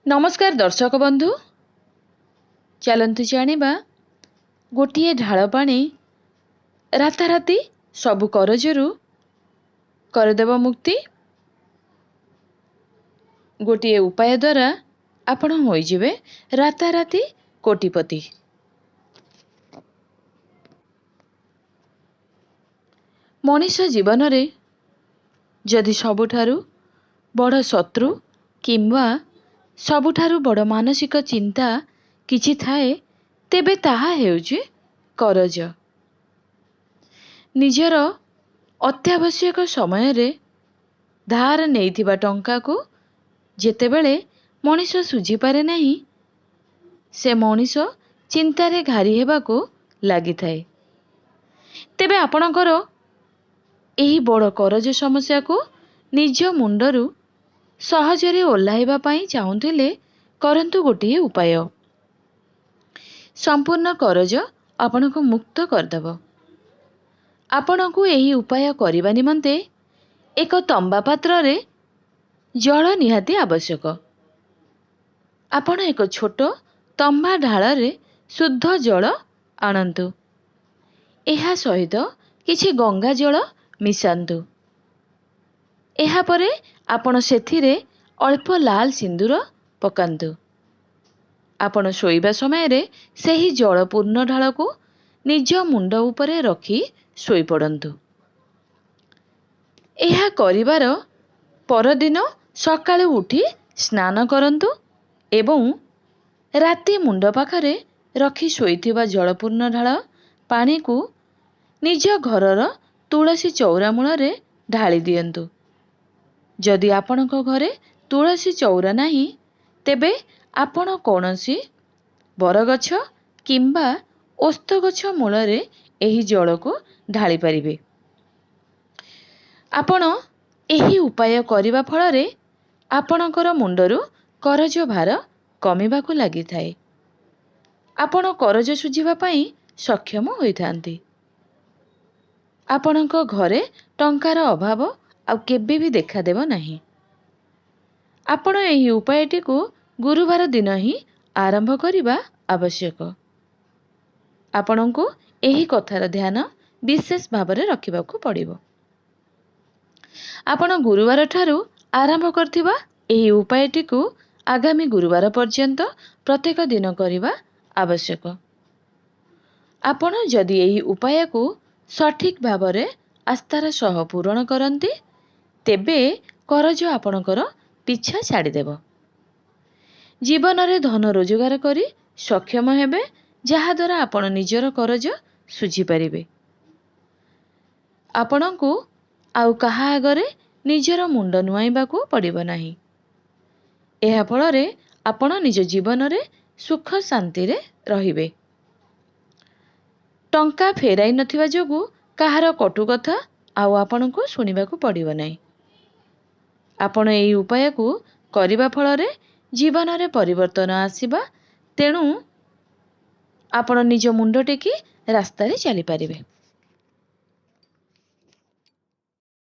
नमस्कार दर्शक बंधु, चलतु जानिबा गोटिए ढाल पानी राताराति सबु करजरू करदेव मुक्ति। गोटिए उपाय द्वारा आपण होइजिबे राताराति कोटिपति। मनीष जीवन रे जदि सबुठारु बड़ शत्रु किंवा सबुठारु बड़ मानसिक चिंता किछि थाए तेबे ताहा हेउछि करज। निजर अत्यावश्यक समय रे धार नेइथिबा टंका को जेतेबेले मनीष सुझी पारे नहीं से मनीष चिंतारे घारी हेबा को लागि थाए। तेबे आपणकर एही बड़ करज समस्या को निज मुंडरू सहजरे ओल्हाइबा पाई चाहुथिले करंतु गोटिए उपाय। संपूर्ण करज आपनको मुक्त करदेव। आपनको एही उपाय करिबा निमंते एक तंबा पात्र रे जल निहाती आवश्यक। आपण एक छोट तंबा ढाल रे शुद्ध जल आणंतु। एहा सहित किछि गंगा जल मिसांतु। एहा परे आपण सेथिरे अल्प लाल सिंदूर पकांतु। आपण सोइबा समय रे सेही जलपूर्ण ढाल को निज मुंड उपरे रखी सोई पड़ंतु। एहा करिवार परदिन सकाळु उठी स्नान करंतु एवं राति मुंड पाखरे रखी सोईथिबा जलपूर्ण ढाल पानी को निज घरर तुलसी चौरा मूल रे ढाली दियंतु। जदि आपणको घरे तुलसी चौरा नाही तेबे आपण कोनोसी बरगछ किंबा ओस्त गछ मूलरे एही जल को ढाली परिबे। आपण एही उपाय करिबा फଳରେ आपणकर मुंडरू करज भार कमिबा को लागि थाए। आपण करज सुझिबा पई सक्षम होइथांती। आपणको घरे टंकार अभाव आउ केबे भी देखा देव नहीं। आपण एही उपायटी को गुरुवार दिन ही आरंभ करिबा आवश्यक। आपणको एही कथार ध्यान विशेष भावरे रखिबा को पड़िबो। आपण गुरुवार ठारू आरंभ करथिबा एही उपायटी को आगामी गुरुवार पर्यंत प्रत्येक दिन करिबा आवश्यक। आपण जदि एही उपाय को सठिक भावरे आस्थार सह पूरण करंती तेबे करज आपणकर पिछा छाड़ीदेव। जीवन रे धन रोजगार करी सक्षम हेबे जहा द्वारा आपण निजर करज सुझी परिबे। आपणको आउ कहा आगरे निजर मुंड नुआइबा को पड़िबो नाही। एहा फଳରେ आपण निज जीवन रे सुख शांति रे रहिबे। टंका फेराई नथिबा जोगु कहार कटु कथा आउ आपणको सुनिबा को पड़िबो नाही। आपण एही उपाय को करिबा फଳରେ जीवन रे परिवर्तन आसीबा। तेणु आपण निज मुंड टेकी रास्ता रे चली पारिबे।